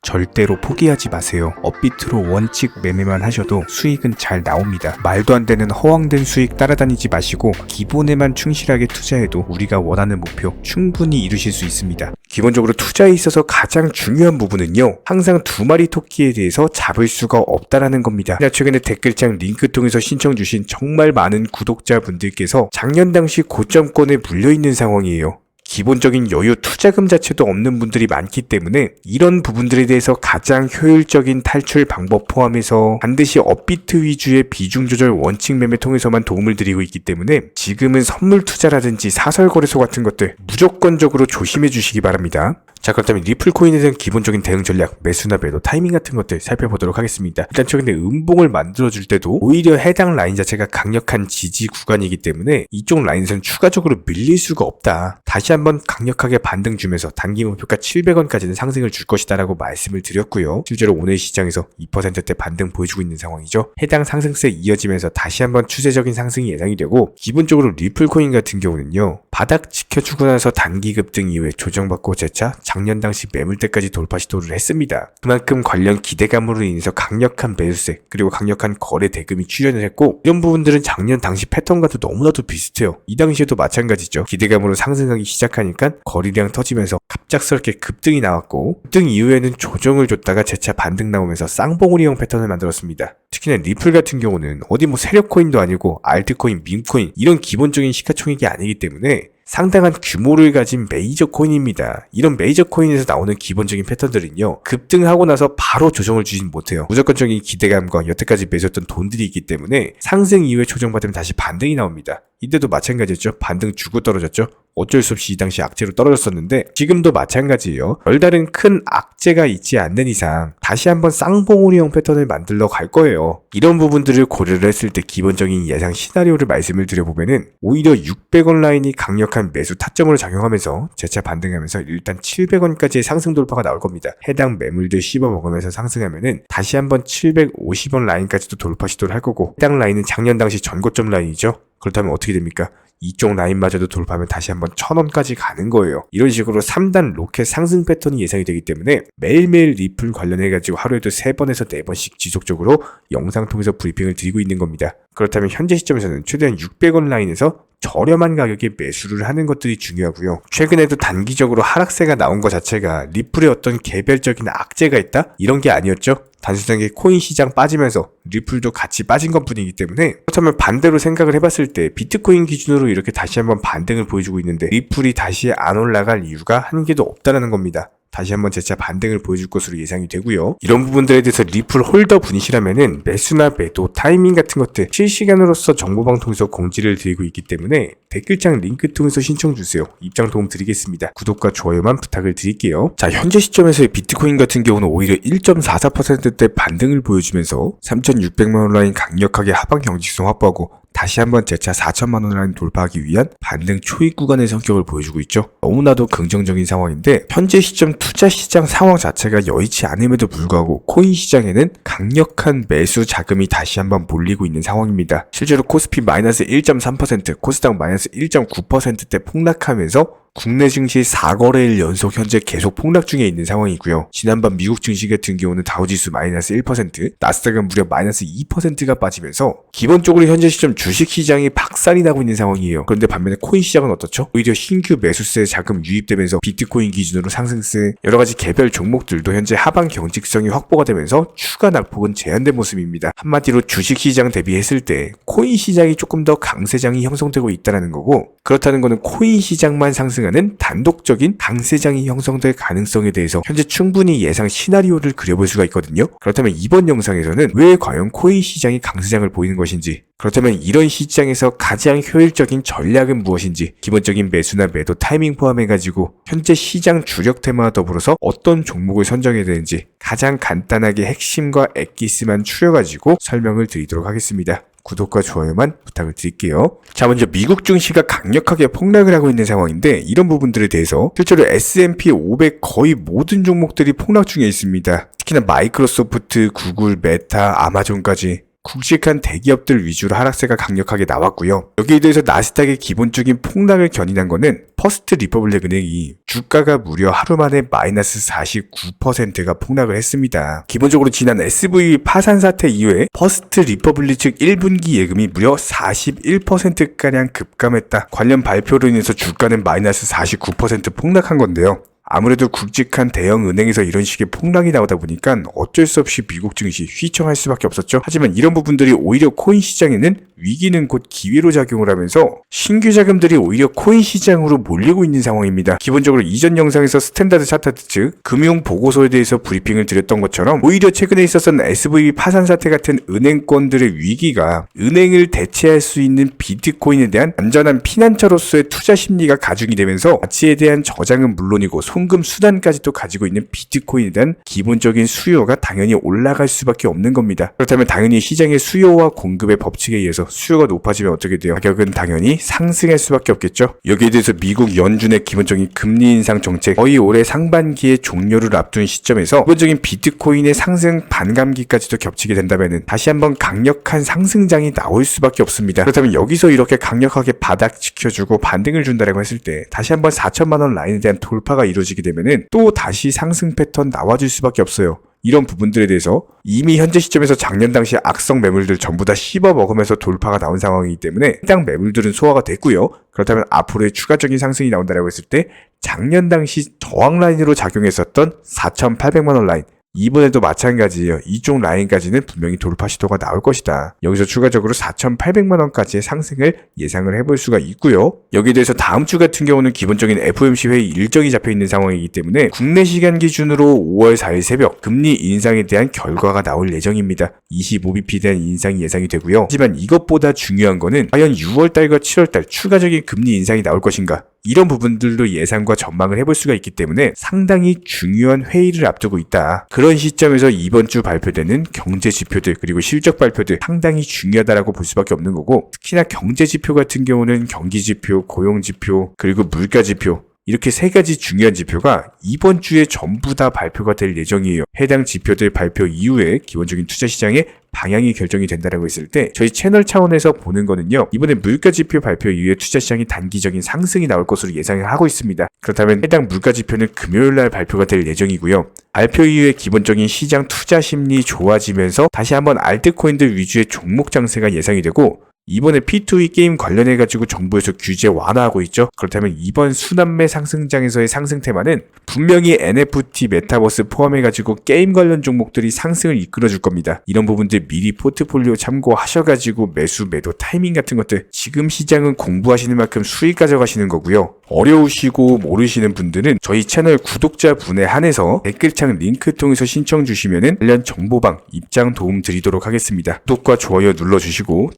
절대로 포기하지 마세요. 업비트로 원칙 매매만 하셔도 수익은 잘 나옵니다. 말도 안 되는 허황된 수익 따라다니지 마시고 기본에만 충실하게 투자해도 우리가 원하는 목표 충분히 이루실 수 있습니다. 기본적으로 투자에 있어서 가장 중요한 부분은요, 항상 두 마리 토끼에 대해서 잡을 수가 없다라는 겁니다. 최근에 댓글창 링크 통해서 신청 주신 정말 많은 구독자분들께서 작년 당시 고점권에 물려있는 상황이에요. 기본적인 여유 투자금 자체도 없는 분들이 많기 때문에 이런 부분들에 대해서 가장 효율적인 탈출 방법 포함해서 반드시 업비트 위주의 비중 조절 원칙 매매 통해서만 도움을 드리고 있기 때문에 지금은 선물 투자라든지 사설 거래소 같은 것들 무조건적으로 조심해 주시기 바랍니다. 자, 그렇다면 리플 코인에 대한 기본적인 대응 전략, 매수나 매도, 타이밍 같은 것들 살펴보도록 하겠습니다. 일단 최근에 음봉을 만들어줄 때도 오히려 해당 라인 자체가 강력한 지지 구간이기 때문에 이쪽 라인에서는 추가적으로 밀릴 수가 없다. 다시 한번 강력하게 반등 주면서 단기 목표가 700원까지는 상승을 줄 것이다 라고 말씀을 드렸고요. 실제로 오늘 시장에서 2%대 반등 보여주고 있는 상황이죠. 해당 상승세 이어지면서 다시 한번 추세적인 상승이 예상이 되고, 기본적으로 리플 코인 같은 경우는요, 바닥 지켜주고 나서 단기 급등 이후에 조정받고 재차 작년 당시 매물대까지 돌파 시도를 했습니다. 그만큼 관련 기대감으로 인해서 강력한 매수세 그리고 강력한 거래 대금이 출현을 했고, 이런 부분들은 작년 당시 패턴과도 너무나도 비슷해요. 이 당시에도 마찬가지죠. 기대감으로 상승하기 시작하니까 거래량 터지면서 갑작스럽게 급등이 나왔고, 급등 이후에는 조정을 줬다가 재차 반등 나오면서 쌍봉우리형 패턴을 만들었습니다. 특히나 리플 같은 경우는 어디 뭐 세력코인도 아니고 알트코인, 밈코인 이런 기본적인 시가총액이 아니기 때문에 상당한 규모를 가진 메이저 코인입니다. 이런 메이저 코인에서 나오는 기본적인 패턴들은요, 급등하고 나서 바로 조정을 주진 못해요. 무조건적인 기대감과 여태까지 매수했던 돈들이 있기 때문에 상승 이후에 조정받으면 다시 반등이 나옵니다. 이때도 마찬가지였죠. 반등 주고 떨어졌죠. 어쩔 수 없이 이 당시 악재로 떨어졌었는데 지금도 마찬가지예요. 별다른 큰 악재가 있지 않는 이상 다시 한번 쌍봉우리형 패턴을 만들러 갈 거예요. 이런 부분들을 고려를 했을 때 기본적인 예상 시나리오를 말씀을 드려보면은 오히려 600원 라인이 강력한 매수 타점으로 작용하면서 재차 반등하면서 일단 700원까지의 상승 돌파가 나올 겁니다. 해당 매물들 씹어먹으면서 상승하면은 다시 한번 750원 라인까지도 돌파 시도를 할 거고, 해당 라인은 작년 당시 전고점 라인이죠. 그렇다면 어떻게 됩니까? 이쪽 라인마저도 돌파하면 다시 한번 1000원까지 가는 거예요. 이런 식으로 3단 로켓 상승 패턴이 예상이 되기 때문에 매일매일 리플 관련해가지고 하루에도 3번에서 4번씩 지속적으로 영상 통해서 브리핑을 드리고 있는 겁니다. 그렇다면 현재 시점에서는 최대한 600원 라인에서 저렴한 가격에 매수를 하는 것들이 중요하고요. 최근에도 단기적으로 하락세가 나온 것 자체가 리플에 어떤 개별적인 악재가 있다? 이런 게 아니었죠. 단순하게 코인 시장 빠지면서 리플도 같이 빠진 것 뿐이기 때문에, 그렇다면 반대로 생각을 해봤을 때 비트코인 기준으로 이렇게 다시 한번 반등을 보여주고 있는데 리플이 다시 안 올라갈 이유가 한 개도 없다라는 겁니다. 다시 한번 재차 반등을 보여줄 것으로 예상이 되고요. 이런 부분들에 대해서 리플 홀더 분이시라면은 매수나 매도, 타이밍 같은 것들 실시간으로서 정보방통에서 공지를 드리고 있기 때문에 댓글창 링크 통해서 신청 주세요. 입장 도움 드리겠습니다. 구독과 좋아요만 부탁을 드릴게요. 자, 현재 시점에서의 비트코인 같은 경우는 오히려 1.44%대 반등을 보여주면서 3,600만원 라인 강력하게 하방 경직성 확보하고 다시 한번 재차 4천만원 라인 돌파하기 위한 반등 초입 구간의 성격을 보여주고 있죠. 너무나도 긍정적인 상황인데, 현재 시점 투자 시장 상황 자체가 여의치 않음에도 불구하고 코인 시장에는 강력한 매수 자금이 다시 한번 몰리고 있는 상황입니다. 실제로 코스피 마이너스 1.3%, 코스닥 마이너스 1.9%대 폭락하면서 국내 증시 4거래일 연속 현재 계속 폭락 중에 있는 상황이고요. 지난밤 미국 증시 같은 경우는 다우지수 마이너스 1%, 나스닥은 무려 마이너스 2%가 빠지면서 기본적으로 현재 시점 주식시장이 박살이 나고 있는 상황이에요. 그런데 반면에 코인 시장은 어떻죠? 오히려 신규 매수세 자금 유입되면서 비트코인 기준으로 상승세, 여러가지 개별 종목들도 현재 하방 경직성이 확보가 되면서 추가 낙폭은 제한된 모습입니다. 한마디로 주식시장 대비했을 때 코인 시장이 조금 더 강세장이 형성되고 있다는 거고, 그렇다는 거는 코인 시장만 상승하는 단독적인 강세장이 형성될 가능성에 대해서 현재 충분히 예상 시나리오를 그려볼 수가 있거든요. 그렇다면 이번 영상에서는 왜 과연 코인 시장이 강세장을 보이는 것인지, 그렇다면 이런 시장에서 가장 효율적인 전략은 무엇인지, 기본적인 매수나 매도 타이밍 포함해가지고 현재 시장 주력 테마와 더불어서 어떤 종목을 선정해야 되는지 가장 간단하게 핵심과 엑기스만 추려가지고 설명을 드리도록 하겠습니다. 구독과 좋아요만 부탁을 드릴게요. 자, 먼저 미국 증시가 강력하게 폭락을 하고 있는 상황인데, 이런 부분들에 대해서 실제로 S&P 500 거의 모든 종목들이 폭락 중에 있습니다. 특히나 마이크로소프트, 구글, 메타, 아마존까지 굵직한 대기업들 위주로 하락세가 강력하게 나왔고요. 여기에 대해서 나스닥의 기본적인 폭락을 견인한 거는 퍼스트 리퍼블릭 은행이 주가가 무려 하루 만에 마이너스 49%가 폭락을 했습니다. 기본적으로 지난 SV 파산 사태 이후에 퍼스트 리퍼블릭 측 1분기 예금이 무려 41%가량 급감했다. 관련 발표로 인해서 주가는 마이너스 49% 폭락한 건데요. 아무래도 굵직한 대형 은행에서 이런 식의 폭락이 나오다 보니까 어쩔 수 없이 미국 증시 휘청할 수밖에 없었죠. 하지만 이런 부분들이 오히려 코인 시장에는 위기는 곧 기회로 작용을 하면서 신규 자금들이 오히려 코인 시장으로 몰리고 있는 상황입니다. 기본적으로 이전 영상에서 스탠다드 차타트 측 금융 보고서에 대해서 브리핑을 드렸던 것처럼 오히려 최근에 있었던 SV 파산 사태 같은 은행권들의 위기가 은행을 대체할 수 있는 비트코인에 대한 안전한 피난처로서의 투자 심리가 가중이 되면서 가치에 대한 저장은 물론이고 송금 수단까지도 가지고 있는 비트코인에 대한 기본적인 수요가 당연히 올라갈 수밖에 없는 겁니다. 그렇다면 당연히 시장의 수요와 공급의 법칙에 의해서 수요가 높아지면 어떻게 돼요? 가격은 당연히 상승할 수밖에 없겠죠. 여기에 대해서 미국 연준의 기본적인 금리 인상 정책 거의 올해 상반기에 종료를 앞둔 시점에서 기본적인 비트코인의 상승 반감기까지도 겹치게 된다면 다시 한번 강력한 상승장이 나올 수밖에 없습니다. 그렇다면 여기서 이렇게 강력하게 바닥 지켜주고 반등을 준다라고 했을 때 다시 한번 4천만 원 라인에 대한 돌파가 이루어지게 되면은 또 다시 상승 패턴 나와줄 수밖에 없어요. 이런 부분들에 대해서 이미 현재 시점에서 작년 당시 악성 매물들 전부 다 씹어 먹으면서 돌파가 나온 상황이기 때문에 해당 매물들은 소화가 됐고요. 그렇다면 앞으로의 추가적인 상승이 나온다라고 했을 때 작년 당시 저항 라인으로 작용했었던 4,800만 원 라인 이번에도 마찬가지예요. 이쪽 라인까지는 분명히 돌파 시도가 나올 것이다. 여기서 추가적으로 4,800만 원까지의 상승을 예상을 해볼 수가 있고요. 여기에 대해서 다음 주 같은 경우는 기본적인 FOMC 회의 일정이 잡혀있는 상황이기 때문에 국내 시간 기준으로 5월 4일 새벽 금리 인상에 대한 결과가 나올 예정입니다. 25bp에 대한 인상이 예상이 되고요. 하지만 이것보다 중요한 거는 과연 6월달과 7월달 추가적인 금리 인상이 나올 것인가? 이런 부분들도 예상과 전망을 해볼 수가 있기 때문에 상당히 중요한 회의를 앞두고 있다. 그런 시점에서 이번 주 발표되는 경제 지표들 그리고 실적 발표들 상당히 중요하다라고 볼 수밖에 없는 거고 특히나 경제 지표 같은 경우는 경기 지표, 고용 지표 그리고 물가 지표 이렇게 세 가지 중요한 지표가 이번 주에 전부 다 발표가 될 예정이에요. 해당 지표들 발표 이후에 기본적인 투자 시장의 방향이 결정이 된다라고 했을 때 저희 채널 차원에서 보는 거는요. 이번에 물가 지표 발표 이후에 투자 시장이 단기적인 상승이 나올 것으로 예상을 하고 있습니다. 그렇다면 해당 물가 지표는 금요일 날 발표가 될 예정이고요. 발표 이후에 기본적인 시장 투자 심리 좋아지면서 다시 한번 알트코인들 위주의 종목 장세가 예상이 되고 이번에 P2E 게임 관련해가지고 정부에서 규제 완화하고 있죠. 그렇다면 이번 순환매 상승장에서의 상승 테마는 분명히 NFT, 메타버스 포함해가지고 게임 관련 종목들이 상승을 이끌어줄 겁니다. 이런 부분들 미리 포트폴리오 참고하셔가지고 매수, 매도 타이밍 같은 것들 지금 시장은 공부하시는 만큼 수익 가져가시는 거고요. 어려우시고 모르시는 분들은 저희 채널 구독자분에 한해서 댓글창 링크 통해서 신청 주시면은 관련 정보방 입장 도움 드리도록 하겠습니다. 구독과 좋아요 눌러주시고